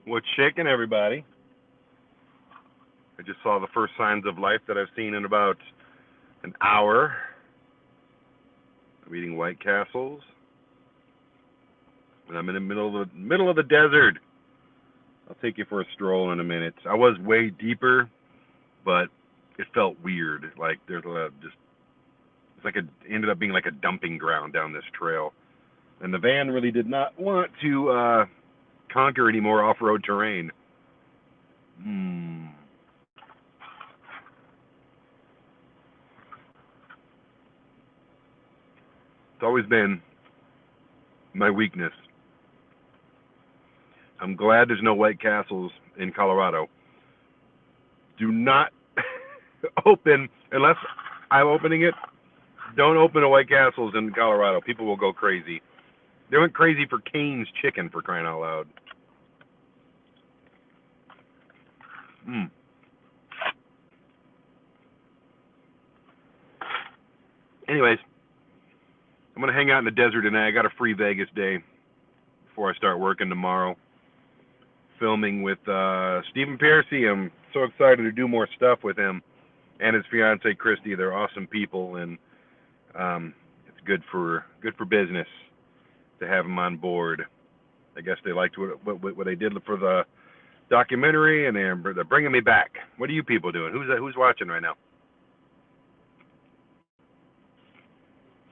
What's shaking, everybody? I just saw the first signs of life that I've seen in about an hour. I'm eating White Castles, and I'm in the middle of the desert. I'll take you for a stroll in a minute. I was way deeper, but it felt weird. Like there's just it's like it ended up being like a dumping ground down this trail, and the van really did not want to conquer any more off-road terrain. Hmm. It's always been my weakness. I'm glad there's no White Castles in Colorado. Do not open, unless I'm opening it, don't open a White Castles in Colorado. People will go crazy. They went crazy for Cane's chicken, for crying out loud. Mm. Anyways, I'm going to hang out in the desert tonight. I got a free Vegas day before I start working tomorrow. Filming with Stephen Piercy. I'm so excited to do more stuff with him and his fiance Christy. They're awesome people, and it's good for business to have them on board. I guess they liked what they did for the documentary, and they're bringing me back. What are you people doing? Who's watching right now?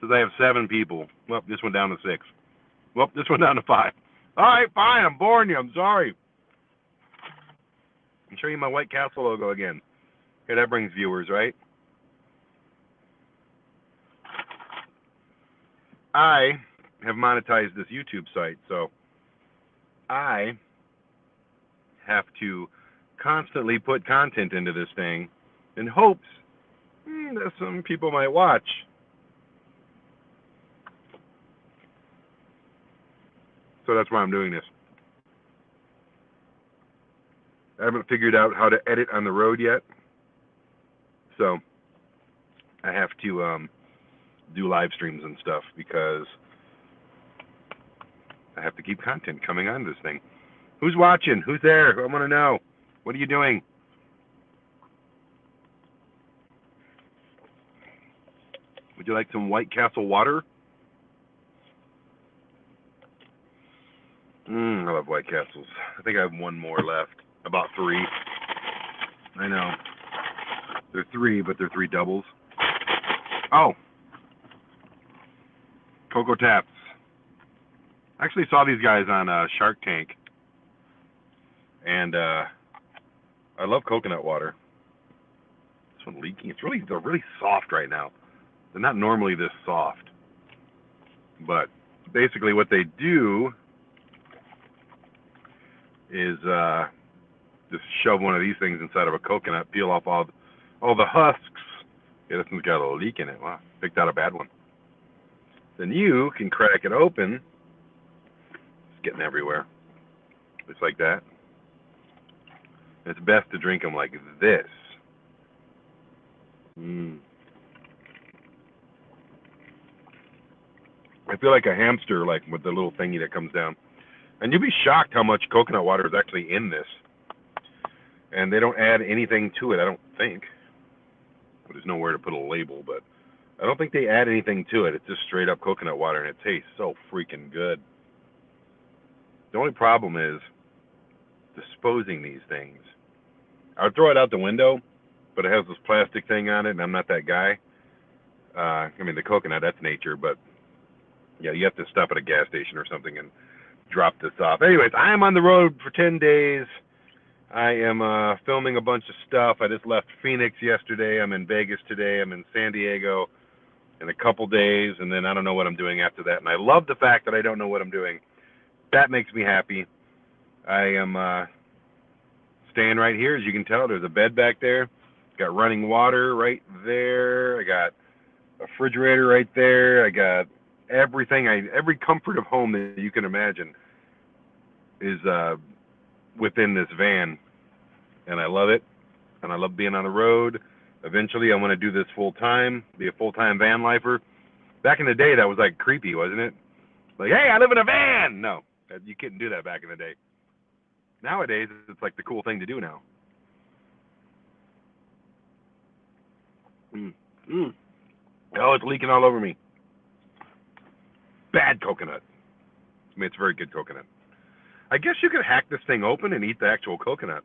Says I have 7 people. Well, this one down to 6. Well, this one down to 5. All right, fine. I'm boring you. I'm sorry. I'll show you my White Castle logo again. Okay, that brings viewers, right? I have monetized this YouTube site, so I have to constantly put content into this thing in hopes that some people might watch. So that's why I'm doing this. I haven't figured out how to edit on the road yet, so I have to do live streams and stuff because I have to keep content coming on this thing. Who's watching? Who's there? I want to know. What are you doing? Would you like some White Castle water? I love White Castles. I think I have one more left. About 3. I know. They're 3, but they're 3 doubles. Oh. Cocoa Taps. I actually saw these guys on Shark Tank. And I love coconut water. This one leaking. They're really soft right now. They're not normally this soft. But basically what they do is just shove one of these things inside of a coconut, peel off all the husks. Yeah, this one's got a leak in it. Wow, picked out a bad one. Then you can crack it open. It's getting everywhere. Just like that. It's best to drink them like this. I feel like a hamster, like with the little thingy that comes down. And you'd be shocked how much coconut water is actually in this. And they don't add anything to it, I don't think. There's nowhere to put a label, but I don't think they add anything to it. It's just straight up coconut water, and it tastes so freaking good. The only problem is disposing these things. I would throw it out the window, but it has this plastic thing on it, and I'm not that guy. I mean, the coconut, that's nature, but yeah, you have to stop at a gas station or something and drop this off. Anyways, I am on the road for 10 days. I am filming a bunch of stuff. I just left Phoenix yesterday. I'm in Vegas today. I'm in San Diego in a couple days, and then I don't know what I'm doing after that. And I love the fact that I don't know what I'm doing. That makes me happy. I am staying right here. As you can tell, there's a bed back there. Got running water right there. I got a refrigerator right there. I got everything. Every comfort of home that you can imagine is within this van, and I love it. And I love being on the road. Eventually, I want to do this full time, be a full-time van lifer. Back in the day, that was like creepy, wasn't it? Like, hey, I live in a van. No, you couldn't do that back in the day. Nowadays, it's like the cool thing to do now. Mm. Mm. Oh, it's leaking all over me. Bad coconut. I mean, it's very good coconut. I guess you could hack this thing open and eat the actual coconut.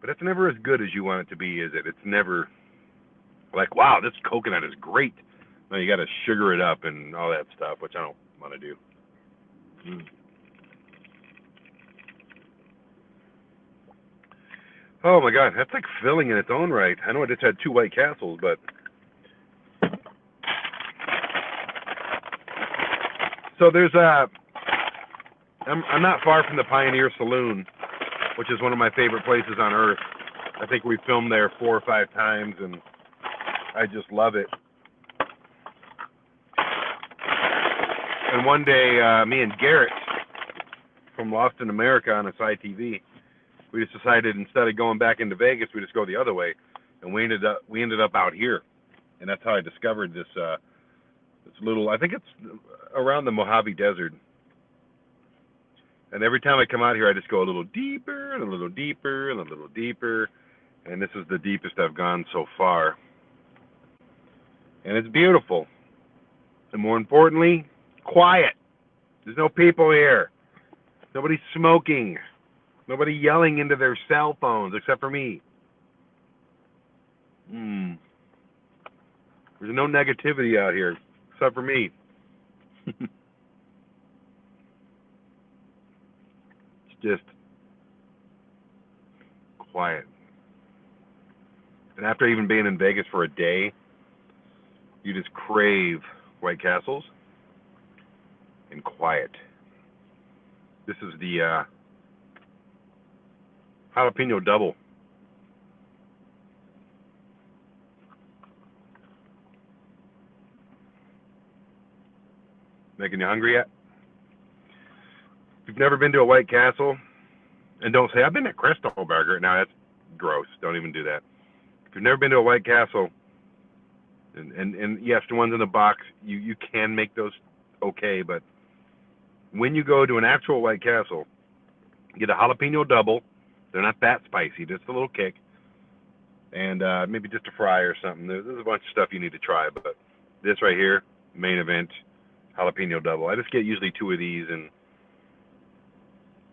But it's never as good as you want it to be, is it? It's never like, wow, this coconut is great. No, you got to sugar it up and all that stuff, which I don't want to do. Mm. Oh my God, that's like filling in its own right. I know I just had 2 White Castles, but so there's I'm not far from the Pioneer Saloon, which is one of my favorite places on earth. I think we filmed there 4 or 5 times, and I just love it. And one day, me and Garrett from Lost in America on SciTV, we just decided instead of going back into Vegas, we just go the other way, and we ended up out here, and that's how I discovered this little. I think it's around the Mojave Desert. And every time I come out here, I just go a little deeper and a little deeper and a little deeper, and this is the deepest I've gone so far. And it's beautiful, and more importantly, quiet. There's no people here. Nobody's smoking. Nobody yelling into their cell phones except for me. There's no negativity out here except for me. It's just quiet. And after even being in Vegas for a day, you just crave White Castles and quiet. This is the jalapeno double. Making you hungry yet? If you've never been to a White Castle, and don't say, I've been at Crystal Burger. Now that's gross. Don't even do that. If you've never been to a White Castle, and yes, the ones in the box, you can make those okay, but when you go to an actual White Castle, get a jalapeno double. They're not that spicy, just a little kick, and maybe just a fry or something. There's a bunch of stuff you need to try, but this right here, main event, jalapeno double. I just get usually 2 of these, and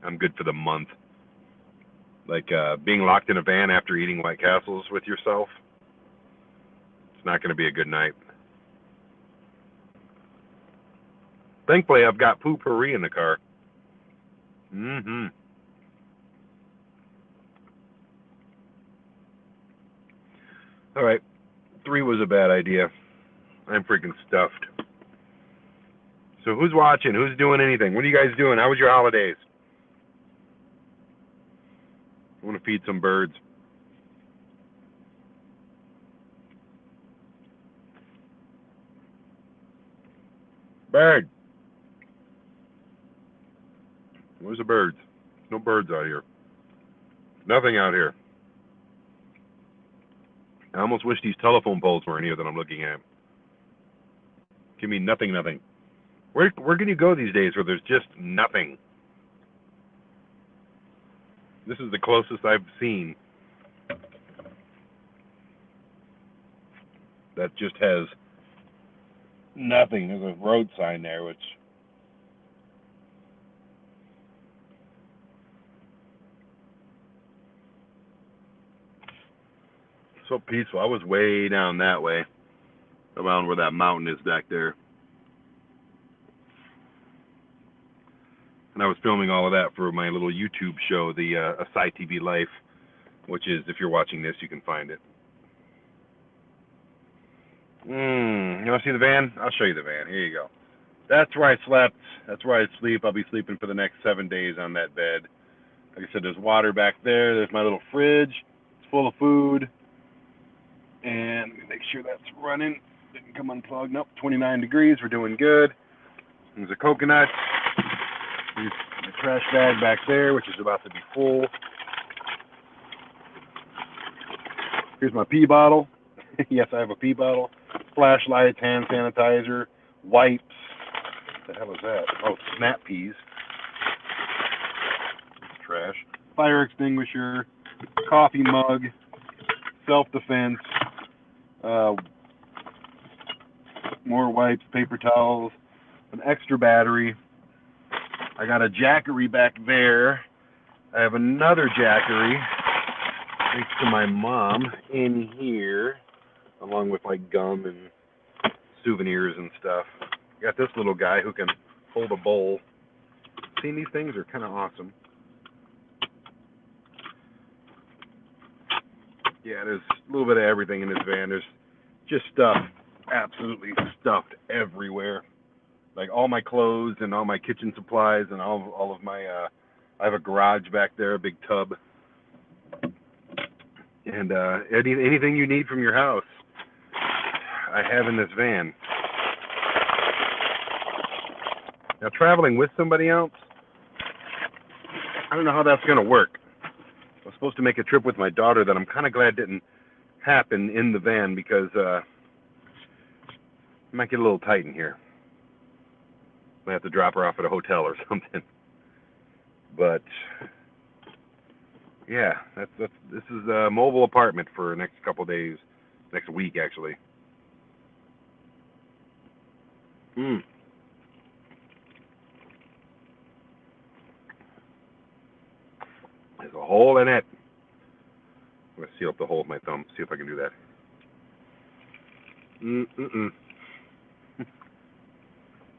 I'm good for the month. Like being locked in a van after eating White Castles with yourself, it's not going to be a good night. Thankfully, I've got Poo-Pourri in the car. All right, 3 was a bad idea. I'm freaking stuffed. So who's watching? Who's doing anything? What are you guys doing? How was your holidays? I want to feed some birds. Bird. Where's the birds? No birds out here. Nothing out here. I almost wish these telephone poles weren't here that I'm looking at. Give me nothing, nothing. Where can you go these days where there's just nothing? This is the closest I've seen that just has nothing. There's a road sign there, which so peaceful. I was way down that way, around where that mountain is back there. And I was filming all of that for my little YouTube show, the SciTV Life, which is, if you're watching this, you can find it. You want to see the van? I'll show you the van. Here you go. That's where I slept. That's where I sleep. I'll be sleeping for the next 7 days on that bed. Like I said, there's water back there. There's my little fridge. It's full of food. And let me make sure that's running. Didn't come unplugged. Nope, 29 degrees. We're doing good. There's a coconut. There's the trash bag back there, which is about to be full. Here's my pee bottle. Yes, I have a pee bottle. Flashlights, hand sanitizer, wipes. What the hell is that? Oh, snap peas. Trash. fire extinguisher, coffee mug, self-defense, more wipes, paper towels, an extra battery. I got a Jackery back there. I have another Jackery, thanks to my mom, in here, along with like gum and souvenirs and stuff. Got this little guy who can hold a bowl. Seeing these things are kind of awesome. Yeah, there's a little bit of everything in this van. There's just stuff, absolutely stuffed everywhere. Like all my clothes and all my kitchen supplies and all of my, I have a garage back there, a big tub. And anything you need from your house, I have in this van. Now, traveling with somebody else, I don't know how that's going to work. I was supposed to make a trip with my daughter that I'm kind of glad didn't happen in the van because it might get a little tight in here. I have to drop her off at a hotel or something. But yeah, this is a mobile apartment for the next couple of days, next week actually. There's a hole in it. I'm gonna seal up the hole with my thumb. See if I can do that.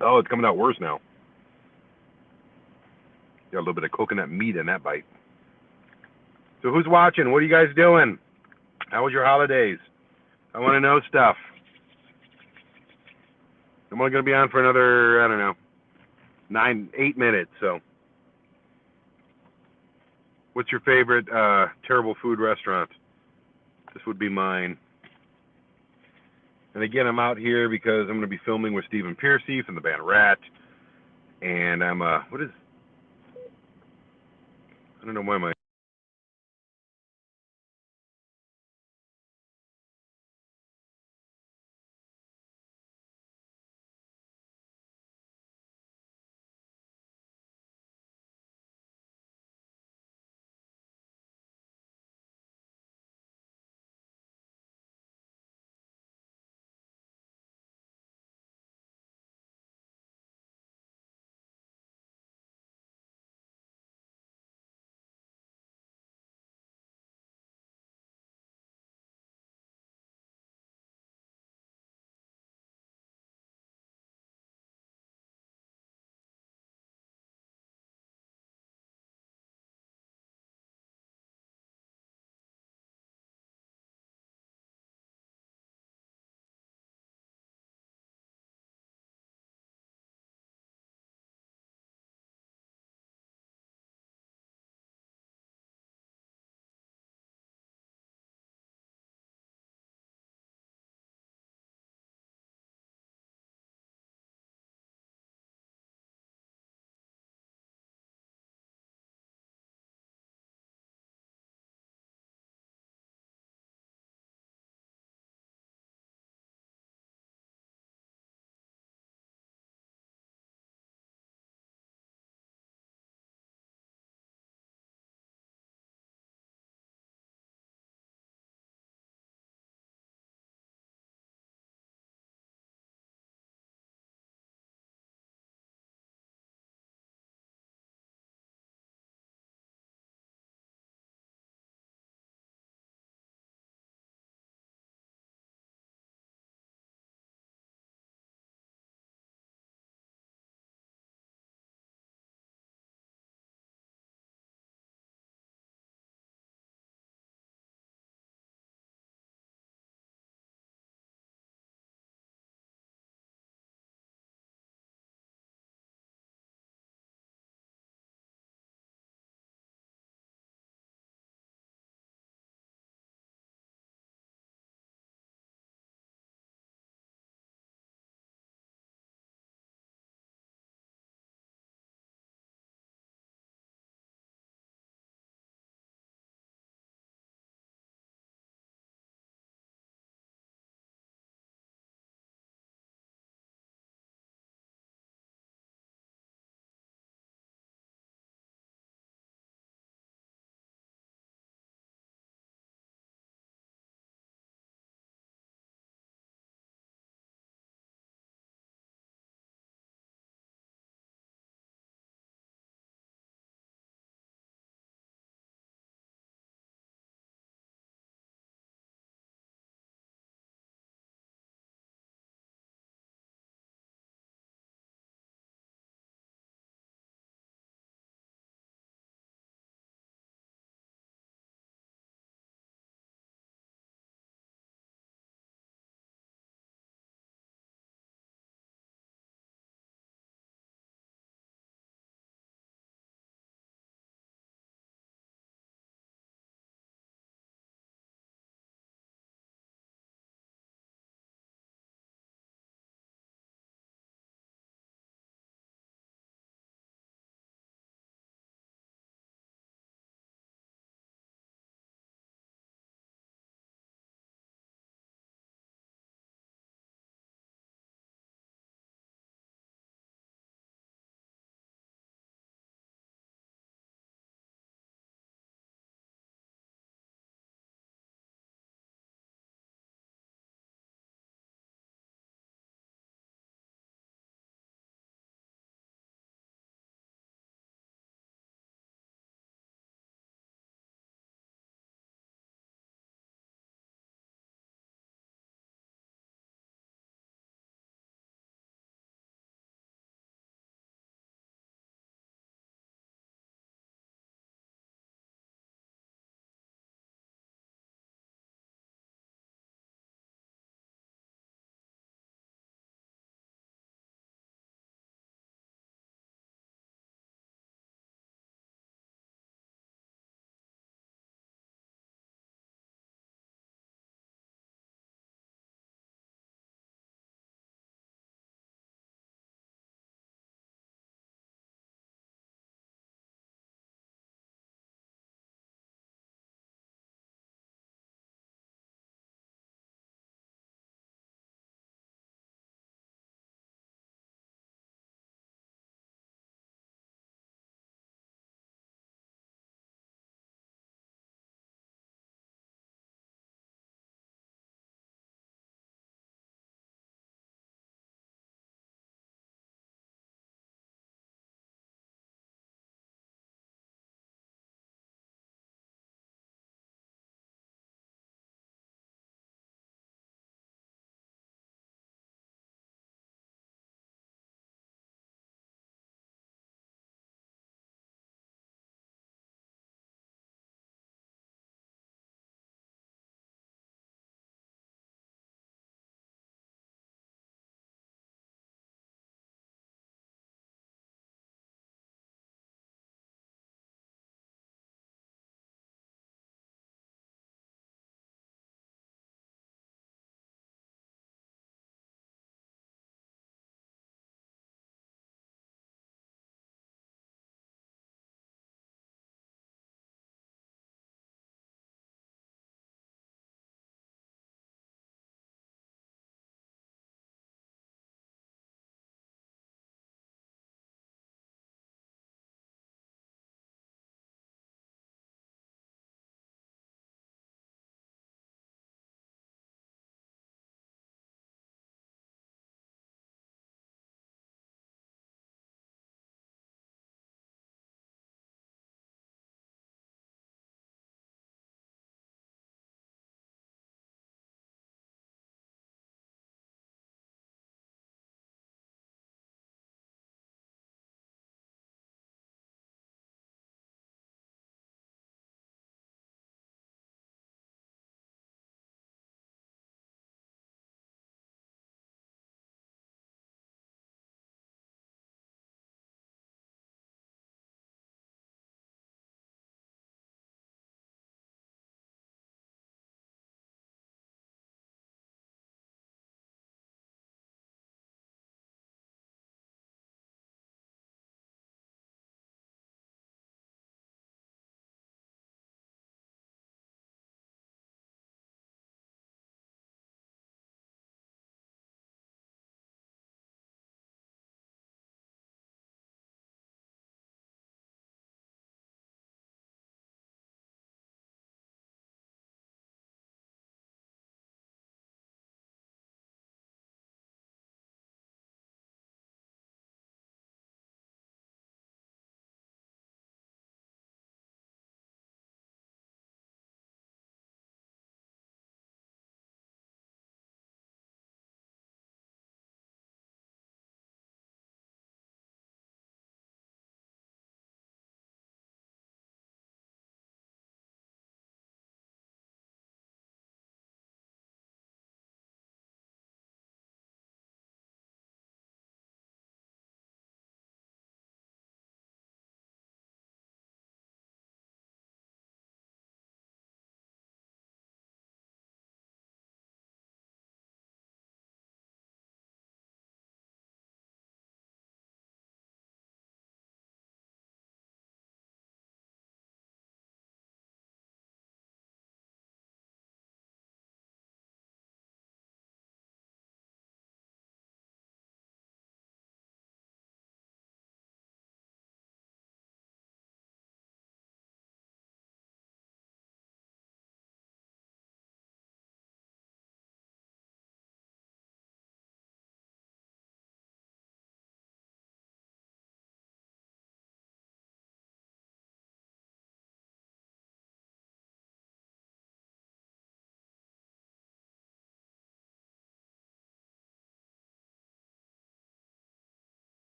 Oh, it's coming out worse now. Got a little bit of coconut meat in that bite. So who's watching? What are you guys doing? How was your holidays? I want to know stuff. I'm only going to be on for another, I don't know, 8 minutes. So what's your favorite terrible food restaurant? This would be mine. And again, I'm out here because I'm going to be filming with Stephen Piercy from the band Rat. And I'm, I don't know why my